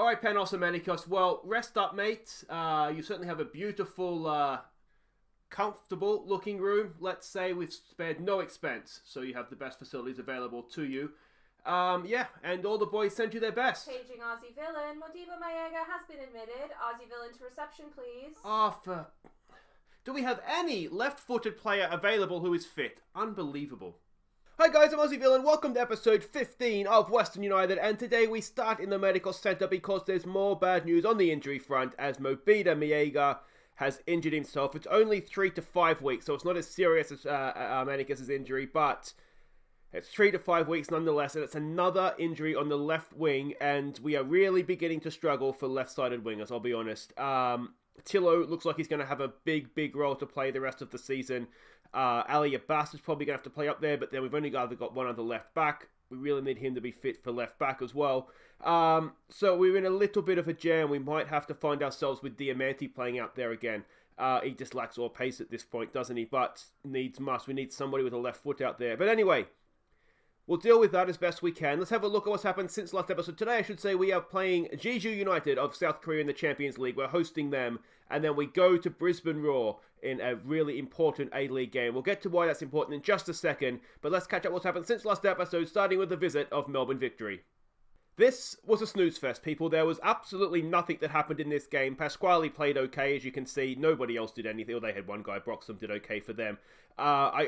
Alright, Panos Americos. Well, rest up, mate. You certainly have a beautiful, comfortable looking room. Let's say we've spared no expense, so you have the best facilities available to you. And all the boys sent you their best. Paging Aussie villain. Modibo Maega has been admitted. Aussie villain to reception, please. Do we have any left-footed player available who is fit? Unbelievable. Hi guys, I'm Aussie Villain. Welcome to episode 15 of Western United, and today we start in the medical centre because there's more bad news on the injury front as Mobida Maega has injured himself. It's only 3 to 5 weeks, so it's not as serious as Manicus' injury, but it's 3 to 5 weeks nonetheless, and it's another injury on the left wing, and we are really beginning to struggle for left-sided wingers, I'll be honest. Tillo looks like he's going to have a big role to play the rest of the season. Ali Abbas is probably going to have to play up there, but then we've only got one other left back. We really need him to be fit for left back as well. So we're in a little bit of a jam. We might have to find ourselves with Diamanti playing out there again. He just lacks all pace at this point, doesn't he? But needs must. We need somebody with a left foot out there. But anyway, we'll deal with that as best we can. Let's have a look at what's happened since last episode. Today, I should say, we are playing Jeju United of South Korea in the Champions League. We're hosting them. And then we go to Brisbane Roar in a really important A-League game. We'll get to why that's important in just a second. But let's catch up what's happened since last episode, starting with the visit of Melbourne Victory. This was a snooze fest, people. There was absolutely nothing that happened in this game. Pasquale played okay, as you can see. Nobody else did anything. Or they had one guy, Broxham, did okay for them. I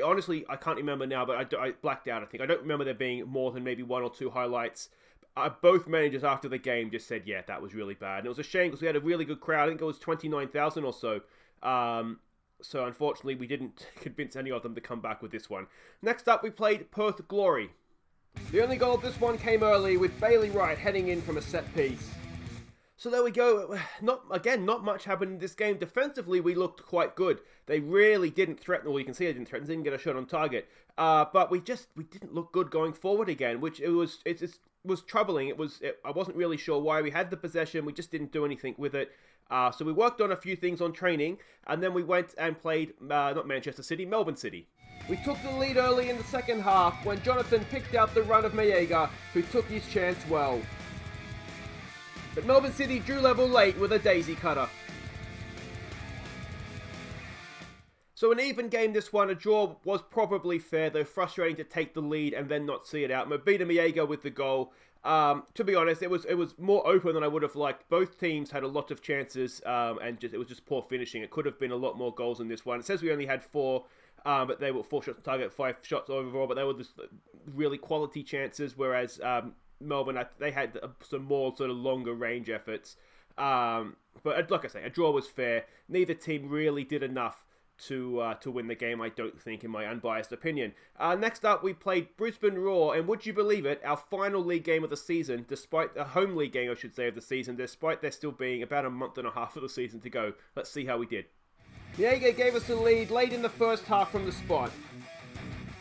can't remember now, but I blacked out, I think. I don't remember there being more than maybe one or two highlights. Both managers after the game just said, yeah, that was really bad. And it was a shame because we had a really good crowd. I think it was 29,000 or so. So unfortunately, we didn't convince any of them to come back with this one. Next up, we played Perth Glory. The only goal of this one came early with Bailey Wright heading in from a set piece. So there we go. Not much happened in this game. Defensively, we looked quite good. They really didn't threaten. Well, you can see they didn't threaten. They didn't get a shot on target. But we didn't look good going forward again, which it was troubling. I wasn't really sure why. We had the possession. We just didn't do anything with it. So we worked on a few things on training, and then we went and played, not Manchester City, Melbourne City. We took the lead early in the second half when Jonathan picked out the run of Maega, who took his chance well. But Melbourne City drew level late with a daisy cutter. So an even game this one. A draw was probably fair, though frustrating to take the lead and then not see it out. Mobida Maega with the goal. To be honest, it was more open than I would have liked. Both teams had a lot of chances, and it was just poor finishing. It could have been a lot more goals in this one. It says we only had 4, but they were 4 shots on target, 5 shots overall, but they were just really quality chances, whereas Melbourne, they had some more sort of longer range efforts. But like I say, a draw was fair. Neither team really did enough to win the game, I don't think, in my unbiased opinion. Next up, we played Brisbane Roar, and would you believe it, our final league game of the season, despite the home league game, I should say, of the season, despite there still being about a month and a half of the season to go. Let's see how we did. Maega gave us the lead late in the first half from the spot.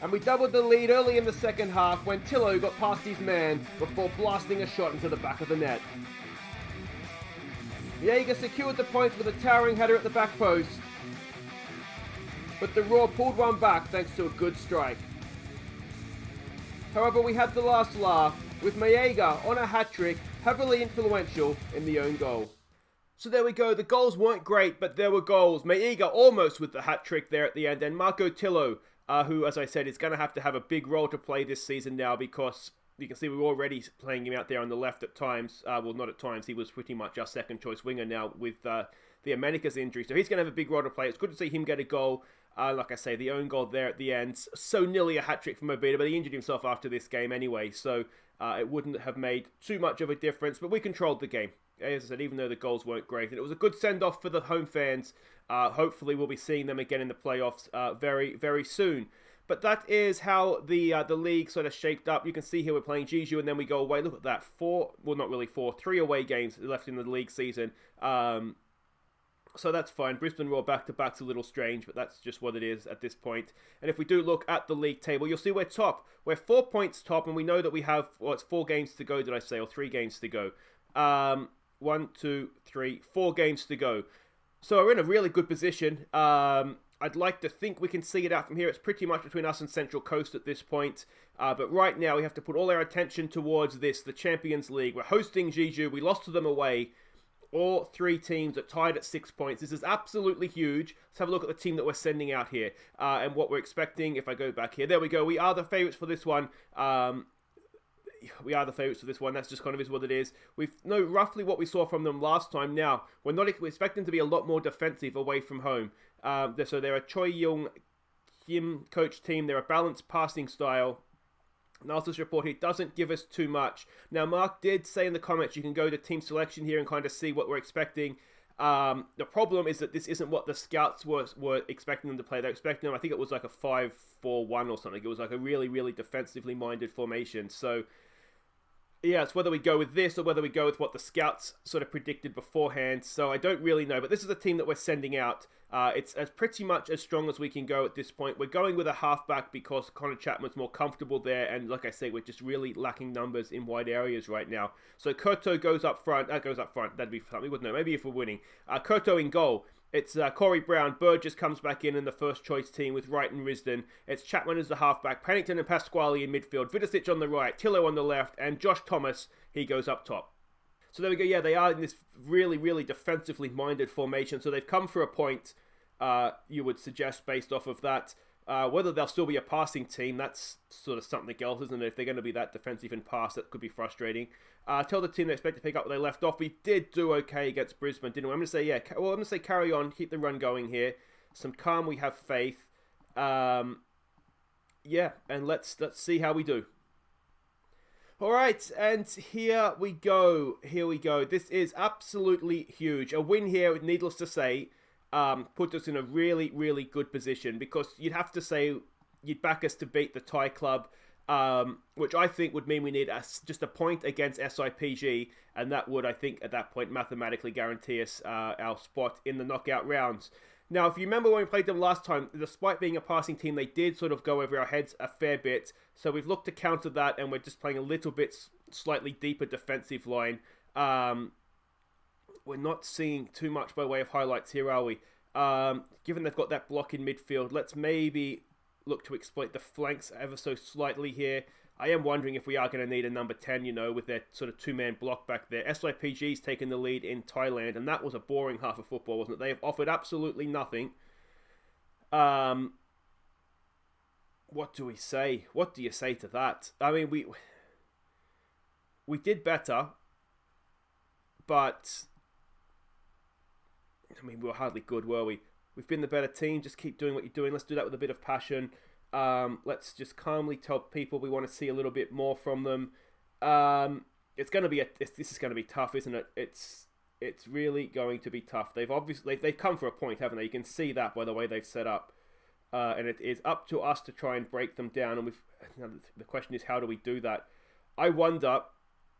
And we doubled the lead early in the second half when Tillo got past his man before blasting a shot into the back of the net. Maega secured the points with a towering header at the back post, but the Roar pulled one back thanks to a good strike. However, we had the last laugh, with Maega on a hat-trick, heavily influential in the own goal. So there we go, the goals weren't great, but there were goals. Maega almost with the hat-trick there at the end, and Marco Tillo, who, as I said, is going to have a big role to play this season now, because you can see we were already playing him out there on the left at times. Well, not at times, he was pretty much our second-choice winger now with the Americas injury, so he's going to have a big role to play. It's good to see him get a goal. Like I say, the own goal there at the end, so nearly a hat-trick from Mobida, but he injured himself after this game anyway, so it wouldn't have made too much of a difference, but we controlled the game. As I said, even though the goals weren't great, and it was a good send-off for the home fans. Hopefully we'll be seeing them again in the playoffs very, very soon. But that is how the league sort of shaped up. You can see here we're playing Jeju, and then we go away. Look at that, 3 away games left in the league season. So that's fine. Brisbane Roar back-to-back's a little strange, but that's just what it is at this point. And if we do look at the league table, you'll see we're top. We're 4 points top, and we know that we have, it's 4 games to go, did I say, or 3 games to go. 1, 2, 3, 4 games to go. So we're in a really good position. I'd like to think we can see it out from here. It's pretty much between us and Central Coast at this point. But right now, we have to put all our attention towards this, the Champions League. We're hosting Jeju. We lost to them away. All three teams are tied at 6 points. This is absolutely huge. Let's have a look at the team that we're sending out here and what we're expecting. If I go back here, there we go. We are the favourites for this one. That's just kind of is what it is. We know roughly what we saw from them last time. Now, we're expecting to be a lot more defensive away from home. So they're a Choi Young Kim coach team. They're a balanced passing style. Analysis report here doesn't give us too much. Now, Mark did say in the comments you can go to team selection here and kind of see what we're expecting. The problem is that this isn't what the scouts were expecting them to play. They're expecting them, I think it was like a 5-4-1 or something. It was like a really, really defensively minded formation. So, yeah, it's whether we go with this or whether we go with what the scouts sort of predicted beforehand. So I don't really know. But this is a team that we're sending out. It's pretty much as strong as we can go at this point. We're going with a halfback because Connor Chapman's more comfortable there. And like I say, we're just really lacking numbers in wide areas right now. So Kurto goes up front. That'd be something, wouldn't it? Maybe if we're winning. Kurto in goal. It's Corey Brown. Burgess comes back in the first choice team with Wright and Risdon. It's Chapman as the halfback. Pennington and Pasquale in midfield. Vidicic on the right. Tillo on the left. And Josh Thomas, he goes up top. So there we go. Yeah, they are in this really, really defensively minded formation. So they've come for a point, you would suggest, based off of that. Whether they'll still be a passing team, that's sort of something else, isn't it? If they're going to be that defensive and pass, that could be frustrating. Tell the team they expect to pick up where they left off. We did do okay against Brisbane, didn't we? I'm going to say carry on, keep the run going here. Some calm, we have faith. And let's see how we do. All right, and here we go. This is absolutely huge. A win here, needless to say, puts us in a really, really good position because you'd have to say you'd back us to beat the Thai club, which I think would mean we need just a point against SIPG, and that would, I think, at that point mathematically guarantee us our spot in the knockout rounds. Now, if you remember when we played them last time, despite being a passing team, they did sort of go over our heads a fair bit. So we've looked to counter that, and we're just playing a little bit slightly deeper defensive line. We're not seeing too much by way of highlights here, are we? Given they've got that block in midfield, let's maybe look to exploit the flanks ever so slightly here. I am wondering if we are going to need a number 10, with their sort of two-man block back there. SIPG's taken the lead in Thailand, and that was a boring half of football, wasn't it? They have offered absolutely nothing. What do we say? What do you say to that? I mean, we did better, but I mean, we were hardly good, were we? We've been the better team. Just keep doing what you're doing. Let's do that with a bit of passion. Let's just calmly tell people we want to see a little bit more from them. This is going to be tough, isn't it? It's really going to be tough. They've come for a point, haven't they? You can see that by the way they've set up. And it is up to us to try and break them down. And the question is, how do we do that? I wonder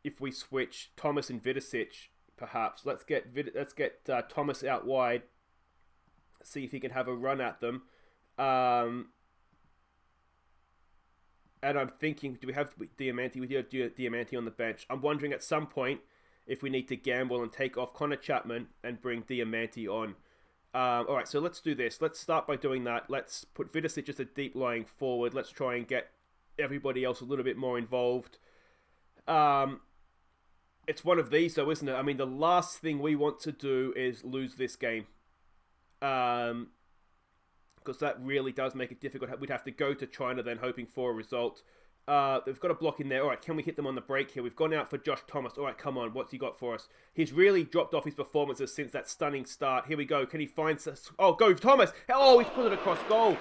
if we switch Thomas and Vidicic, perhaps. Let's get Thomas out wide. See if he can have a run at them. And I'm thinking, do we have Diamante? We do have Diamante on the bench. I'm wondering at some point if we need to gamble and take off Connor Chapman and bring Diamante on. Alright, so let's do this. Let's start by doing that. Let's put Vidicic as a deep lying forward. Let's try and get everybody else a little bit more involved. It's one of these though, isn't it? I mean, the last thing we want to do is lose this game. Because that really does make it difficult. We'd have to go to China then hoping for a result. They've got a block in there. All right, can we hit them on the break here? We've gone out for Josh Thomas. All right, come on. What's he got for us? He's really dropped off his performances since that stunning start. Here we go. Can he find... Oh, go Thomas. Oh, he's put it across goal.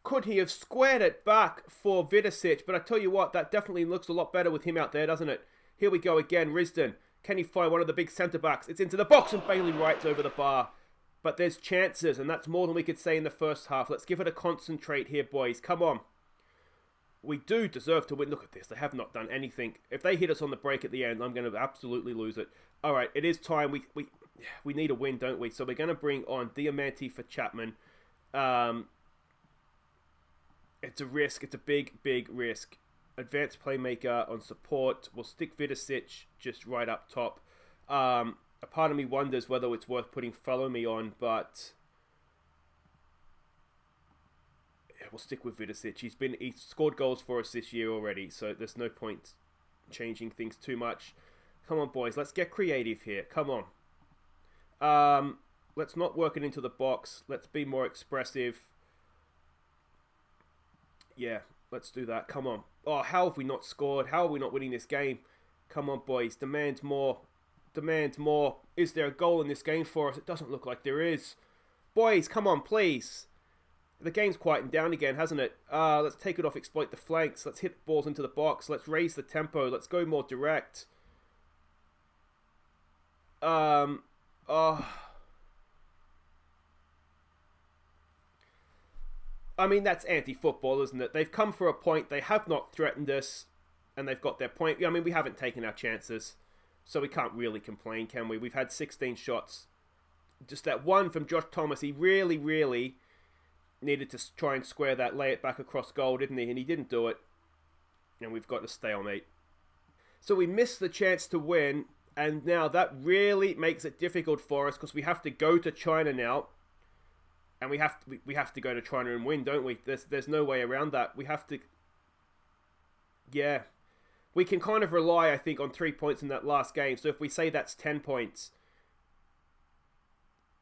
Could he have squared it back for Vidicic? But I tell you what, that definitely looks a lot better with him out there, doesn't it? Here we go again. Risdon. Can he find one of the big centre-backs? It's into the box and Bailey Wright's over the bar. But there's chances, and that's more than we could say in the first half. Let's give it a concentrate here, boys. Come on. We do deserve to win. Look at this. They have not done anything. If they hit us on the break at the end, I'm going to absolutely lose it. All right, it is time. We need a win, don't we? So we're going to bring on Diamante for Chapman. It's a risk. It's a big, big risk. Advanced playmaker on support. We'll stick Vidicic just right up top. A part of me wonders whether it's worth putting Follow Me on, but we'll stick with Vidicic. He's scored goals for us this year already, so there's no point changing things too much. Come on, boys. Let's get creative here. Come on. Let's not work it into the box. Let's be more expressive. Yeah, let's do that. Come on. Oh, how have we not scored? How are we not winning this game? Come on, boys. Demand more. Demand more. Is there a goal in this game for us? It doesn't look like there is. Boys, come on, please. The game's quieting down again, hasn't it? Let's take it off, exploit the flanks. Let's hit balls into the box. Let's raise the tempo. Let's go more direct. I mean, that's anti-football, isn't it? They've come for a point. They have not threatened us, and they've got their point. I mean, we haven't taken our chances, so we can't really complain, can we? We've had 16 shots. Just that one from Josh Thomas, he really, really needed to try and square that, lay it back across goal, didn't he? And he didn't do it. And we've got a stalemate. So we missed the chance to win, and now that really makes it difficult for us because we have to go to China now. And we have to go to China and win, don't we? There's no way around that. We have to... Yeah. We can kind of rely, I think, on 3 points in that last game. So if we say that's 10 points...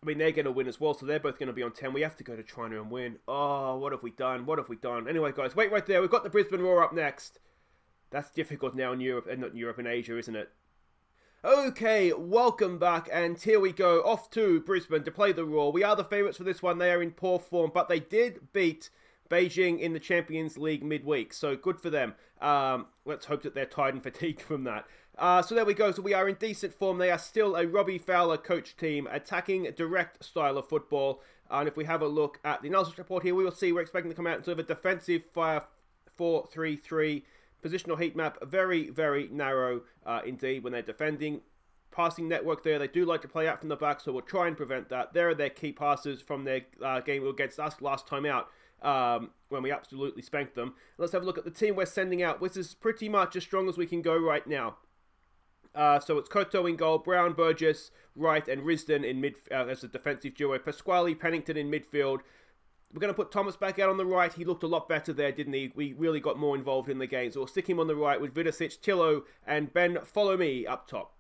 I mean, they're going to win as well, so they're both going to be on 10. We have to go to China and win. Oh, what have we done? What have we done? Anyway, guys, wait right there. We've got the Brisbane Roar up next. That's difficult now in Europe, and not Europe and Asia, isn't it? Okay, welcome back, and here we go. Off to Brisbane to play the Roar. We are the favourites for this one. They are in poor form, but they did beat Beijing in the Champions League midweek, so good for them. Let's hope that they're tired and fatigued from that. So there we go. So we are in decent form. They are still a Robbie Fowler coach team, attacking direct style of football. And if we have a look at the analysis report here, we will see we're expecting to come out in sort of a defensive 4-3-3 positional heat map. Very, very narrow indeed when they're defending. Passing network there. They do like to play out from the back, so we'll try and prevent that. There are their key passes from their game against us last time out. When we absolutely spanked them. Let's have a look at the team we're sending out. This is pretty much as strong as we can go right now. So it's Koto in goal, Brown, Burgess, Wright, and Risdon in mid as a defensive duo. Pasquale, Pennington in midfield. We're going to put Thomas back out on the right. He looked a lot better there, didn't he? We really got more involved in the game. So we'll stick him on the right with Vidicic, Tillo, and Ben Follow Me up top.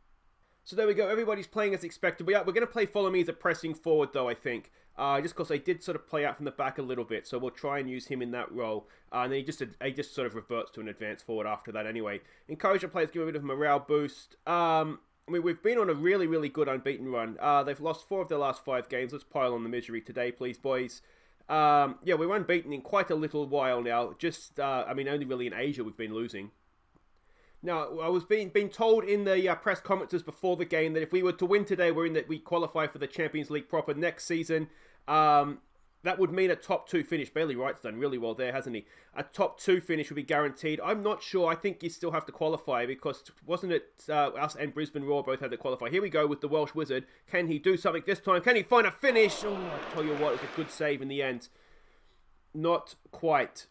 So there we go. Everybody's playing as expected. We're going to play Follow Me as a pressing forward, though, I think. Just because they did sort of play out from the back a little bit. So we'll try and use him in that role. And then he just sort of reverts to an advance forward after that anyway. Encourage the players, give a bit of a morale boost. I mean, we've been on a really, really good unbeaten run. They've lost 4 of their last 5 games. Let's pile on the misery today, please, boys. Yeah, we're unbeaten in quite a little while now. Just, I mean, only really in Asia we've been losing. Now, I was being told in the press conferences before the game that if we were to win today, we qualify for the Champions League proper next season. That would mean a top 2 finish. Bailey Wright's done really well there, hasn't he? A top 2 finish would be guaranteed. I'm not sure. I think you still have to qualify because wasn't it us and Brisbane Roar both had to qualify. Here we go with the Welsh Wizard. Can he do something this time? Can he find a finish? Oh, I tell you what, it was a good save in the end. Not quite.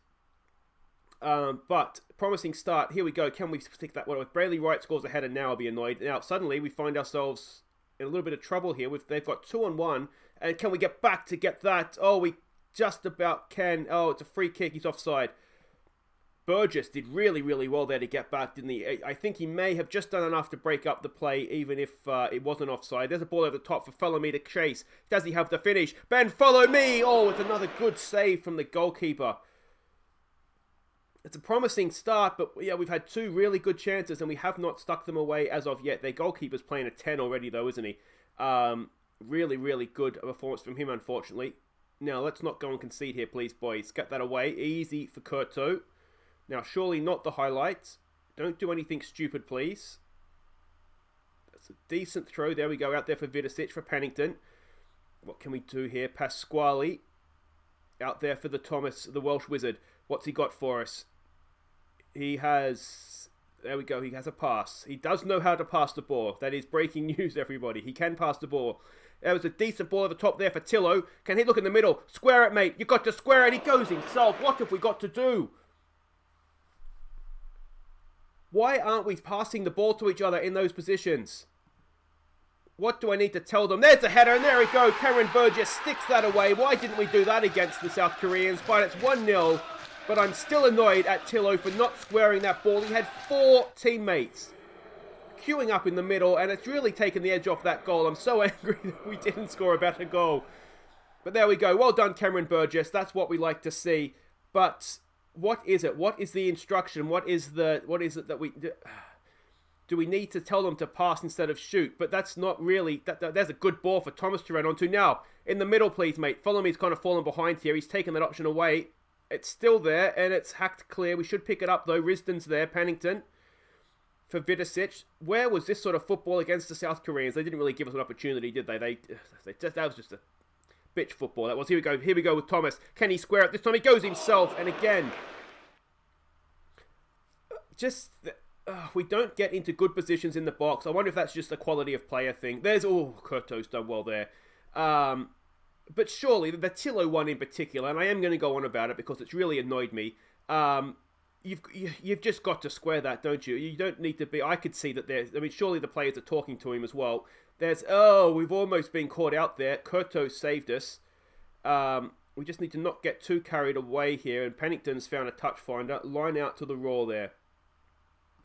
But promising start. Here we go. Can we stick that one? If Bailey Wright scores a header now, I'll be annoyed. Now, suddenly we find ourselves in a little bit of trouble here. They've got 2-on-1. And can we get back to get that? Oh, we just about can. Oh, it's a free kick. He's offside. Burgess did really, really well there to get back, didn't he? I think he may have just done enough to break up the play, even if it wasn't offside. There's a ball over the top for Follow Me to chase. Does he have the finish? Ben, Follow Me! Oh, it's another good save from the goalkeeper. It's a promising start, but yeah, we've had 2 really good chances, and we have not stuck them away as of yet. Their goalkeeper's playing a 10 already, though, isn't he? Really, really good performance from him, unfortunately. Now, let's not go and concede here, please, boys. Get that away. Easy for Kurto. Now, surely not the highlights. Don't do anything stupid, please. That's a decent throw. There we go. Out there for Vidicic, for Pennington. What can we do here? Pasquale. Out there for the Welsh Wizard. What's he got for us? He has... There we go. He has a pass. He does know how to pass the ball. That is breaking news, everybody. He can pass the ball. There was a decent ball over the top there for Tillo. Can he look in the middle? Square it, mate. You got to square it. He goes himself. What have we got to do? Why aren't we passing the ball to each other in those positions? What do I need to tell them? There's the header, and there we go. Cameron Burgess sticks that away. Why didn't we do that against the South Koreans? But it's 1-0. But I'm still annoyed at Tillo for not squaring that ball. He had 4 teammates queuing up in the middle, and it's really taken the edge off that goal. I'm so angry that we didn't score a better goal. But there we go. Well done, Cameron Burgess. That's what we like to see. But what is it? What is the instruction? What is it that we do? We need to tell them to pass instead of shoot? But that's not really. There's a good ball for Thomas to run onto. Now, in the middle, please, mate. Follow me's kind of fallen behind here. He's taken that option away. It's still there, and it's hacked clear. We should pick it up, though. Risdon's there. Pennington for Vidicic. Where was this sort of football against the South Koreans? They didn't really give us an opportunity, did they? That was just a bitch football. That was. Here we go. Here we go with Thomas. Can he square it? This time he goes himself, and again, we don't get into good positions in the box. I wonder if that's just a quality of player thing. Kurto's done well there. But surely, the Tillo one in particular, and I am going to go on about it because it's really annoyed me. You've just got to square that, don't you? You don't need to be. I could see that surely the players are talking to him as well. We've almost been caught out there. Kurto saved us. We just need to not get too carried away here. And Pennington's found a touch finder. Line out to the Roar there.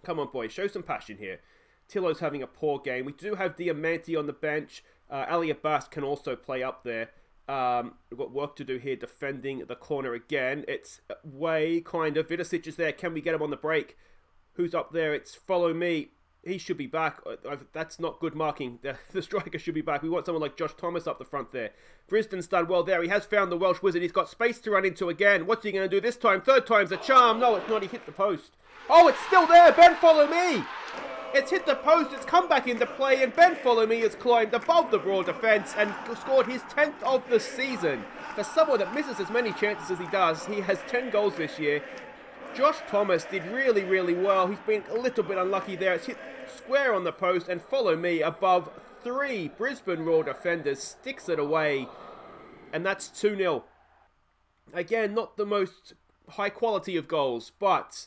Come on, boys. Show some passion here. Tillo's having a poor game. We do have Diamante on the bench. Ali Abbas can also play up there. We've got work to do here defending the corner again. It's way kind of. Vidicic is there. Can we get him on the break? Who's up there? It's Follow Me. He should be back. That's not good marking. The striker should be back. We want someone like Josh Thomas up the front there. Brisbane's done well there. He has found the Welsh Wizard. He's got space to run into again. What's he going to do this time? Third time's a charm. No, it's not. He hit the post. Oh, it's still there. Ben Follow Me. It's hit the post, it's come back into play, and Ben Follow Me has climbed above the Roar defence and scored his 10th of the season. For someone that misses as many chances as he does, he has 10 goals this year. Josh Thomas did really, really well. He's been a little bit unlucky there. It's hit square on the post, and Follow Me above 3 Brisbane Roar defenders sticks it away, and that's 2-0. Again, not the most high quality of goals, but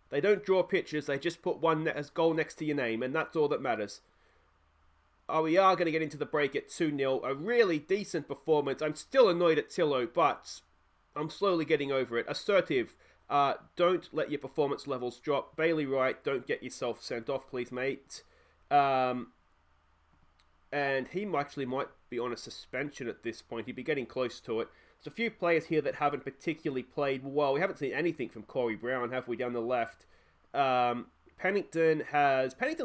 they don't draw pictures, they just put one as goal next to your name, and that's all that matters. We are going to get into the break at 2-0. A really decent performance. I'm still annoyed at Tillo, but I'm slowly getting over it. Assertive. Don't let your performance levels drop. Bailey Wright, don't get yourself sent off, please, mate. And he actually might be on a suspension at this point. He'd be getting close to it. There's a few players here that haven't particularly played well. We haven't seen anything from Corey Brown, have we, down the left? Pennington's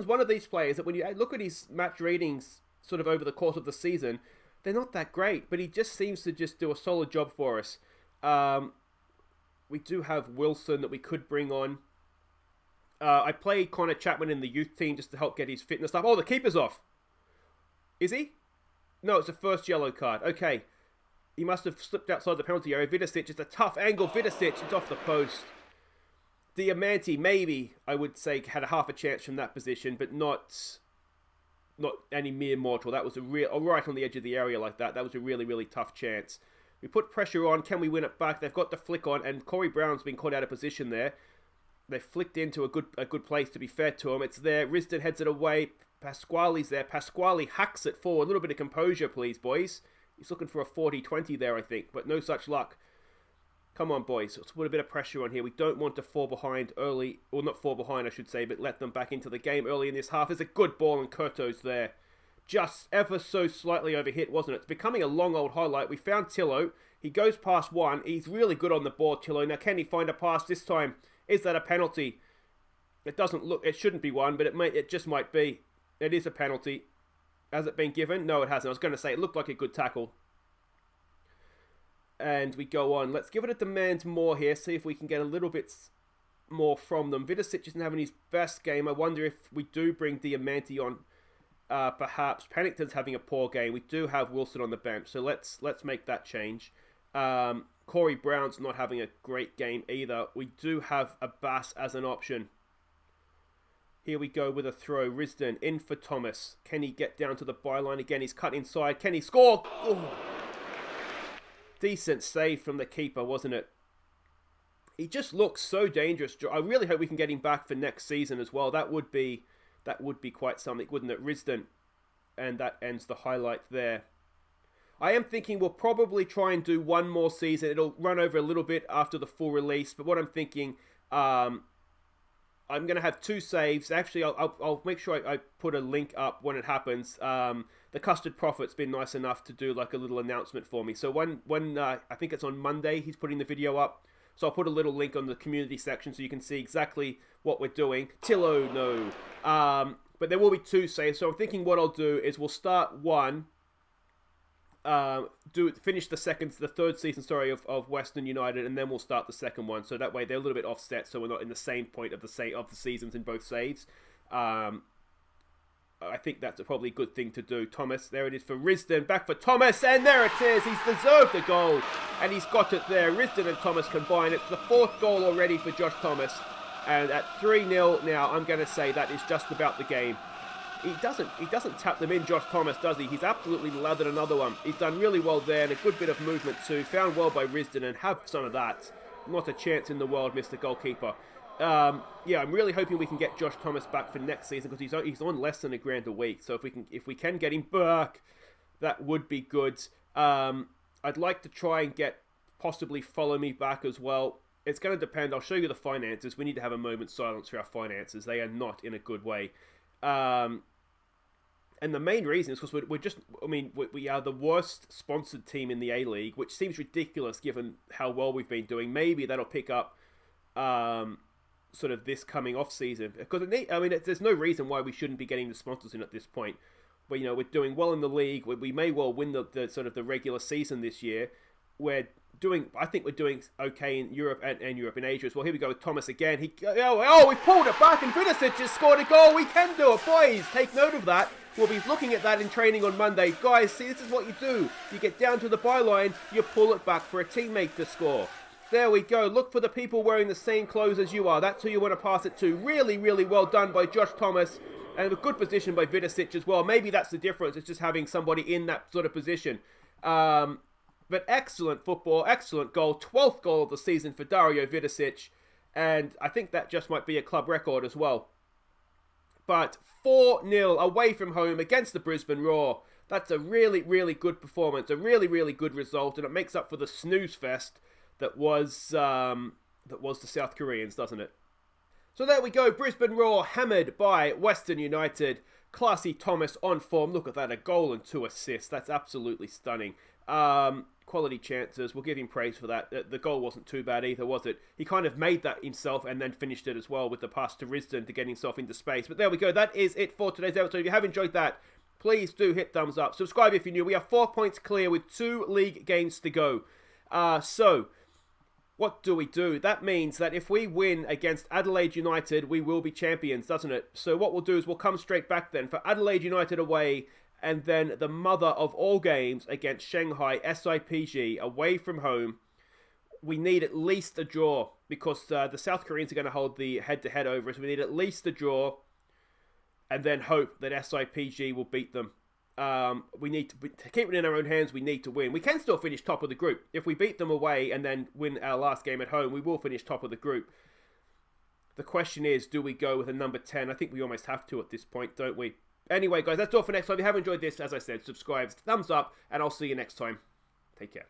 one of these players that when you look at his match ratings sort of over the course of the season, they're not that great, but he just seems to just do a solid job for us. We do have Wilson that we could bring on. I played Connor Chapman in the youth team just to help get his fitness up. Oh, the keeper's off. Is he? No, it's the first yellow card. Okay. He must have slipped outside the penalty area. Vidicic, it's a tough angle. Vidicic, it's off the post. Diamante, maybe, I would say, had a half a chance from that position, but not any mere mortal. That was right on the edge of the area like that. That was a really, really tough chance. We put pressure on. Can we win it back? They've got the flick on, and Corey Brown's been caught out of position there. They flicked into a good place, to be fair to him. It's there. Risdon heads it away. Pasquale's there. Pasquale hacks it forward. A little bit of composure, please, boys. He's looking for a 40-20 there, I think, but no such luck. Come on, boys. Let's put a bit of pressure on here. We don't want to fall behind early, or not fall behind, I should say, but let them back into the game early in this half. There's a good ball, and Kurto's there. Just ever so slightly overhit, wasn't it? It's becoming a long old highlight. We found Tillo. He goes past one. He's really good on the ball, Tillo. Now, can he find a pass this time? Is that a penalty? It doesn't look... It shouldn't be one, but it just might be. It is a penalty. Has it been given? No, it hasn't. I was going to say, it looked like a good tackle. And we go on. Let's give it a demand more here. See if we can get a little bit more from them. Vidicic isn't having his best game. I wonder if we do bring Diamante on. Perhaps. Pennington's having a poor game. We do have Wilson on the bench. So let's make that change. Corey Brown's not having a great game either. We do have Abbas as an option. Here we go with a throw. Risdon in for Thomas. Can he get down to the byline again? He's cut inside. Can he score? Oh. Decent save from the keeper, wasn't it? He just looks so dangerous. I really hope we can get him back for next season as well. That would be quite something, wouldn't it? Risdon And that ends the highlight there. I am thinking we'll probably try and do one more season. It'll run over a little bit after the full release. But what I'm thinking, I'm going to have 2 saves. Actually, I'll make sure I put a link up when it happens. The Custard Prophet's been nice enough to do like a little announcement for me. So when I think it's on Monday, he's putting the video up. So I'll put a little link on the community section so you can see exactly what we're doing. Tillo, no. But there will be 2 saves. So I'm thinking what I'll do is we'll start one. Finish the third season, of Western United, and then we'll start the second one. So that way they're a little bit offset, so we're not in the same point of the seasons in both saves. I think that's probably a good thing to do. Thomas, there it is for Risdon, back for Thomas, and there it is. He's deserved the goal, and he's got it there. Risdon and Thomas combine. It's the 4th goal already for Josh Thomas, and at 3-0 now, I'm going to say that is just about the game. He doesn't tap them in, Josh Thomas, does he? He's absolutely lathered another one. He's done really well there, and a good bit of movement too. Found well by Risdon, and have some of that. Not a chance in the world, Mr. Goalkeeper. Yeah, I'm really hoping we can get Josh Thomas back for next season, because he's on less than $1,000 a week. So if we can get him back, that would be good. I'd like to try and get possibly Follow Me back as well. It's going to depend. I'll show you the finances. We need to have a moment's silence for our finances. They are not in a good way. And the main reason is because we are the worst sponsored team in the A-League, which seems ridiculous given how well we've been doing. Maybe that'll pick up sort of this coming off season, because there's no reason why we shouldn't be getting the sponsors in at this point. But we're doing well in the league. We may well win the sort of the regular season this year. I think we're doing okay in Europe and Europe and Asia as well. Here we go with Thomas again. We've pulled it back, and Vidicic just scored a goal. We can do it, boys. Take note of that. We'll be looking at that in training on Monday. Guys, see, this is what you do. You get down to the byline, you pull it back for a teammate to score. There we go. Look for the people wearing the same clothes as you are. That's who you want to pass it to. Really, really well done by Josh Thomas. And a good position by Vidicic as well. Maybe that's the difference. It's just having somebody in that sort of position. But excellent football, excellent goal. 12th goal of the season for Dario Vidicic. And I think that just might be a club record as well. But 4-0 away from home against the Brisbane Roar. That's a really, really good performance. A really, really good result. And it makes up for the snooze fest that was the South Koreans, doesn't it? So there we go. Brisbane Roar hammered by Western United. Classy Thomas on form. Look at that. A goal and 2 assists. That's absolutely stunning. Quality chances. We'll give him praise for that. The goal wasn't too bad either, was it? He kind of made that himself and then finished it as well with the pass to Risdon to get himself into space. But there we go. That is it for today's episode. If you have enjoyed that, please do hit thumbs up. Subscribe if you're new. We are 4 points clear with 2 league games to go. So what do we do? That means that if we win against Adelaide United, we will be champions, doesn't it? So what we'll do is we'll come straight back then for Adelaide United away, and then the mother of all games against Shanghai SIPG away from home. We need at least a draw, because the South Koreans are going to hold the head-to-head over us. We need at least a draw, and then hope that SIPG will beat them. We need to keep it in our own hands. We need to win. We can still finish top of the group. If we beat them away and then win our last game at home, we will finish top of the group. The question is, do we go with a number 10? I think we almost have to at this point, don't we? Anyway, guys, that's all for next time. If you have enjoyed this, as I said, subscribe, thumbs up, and I'll see you next time. Take care.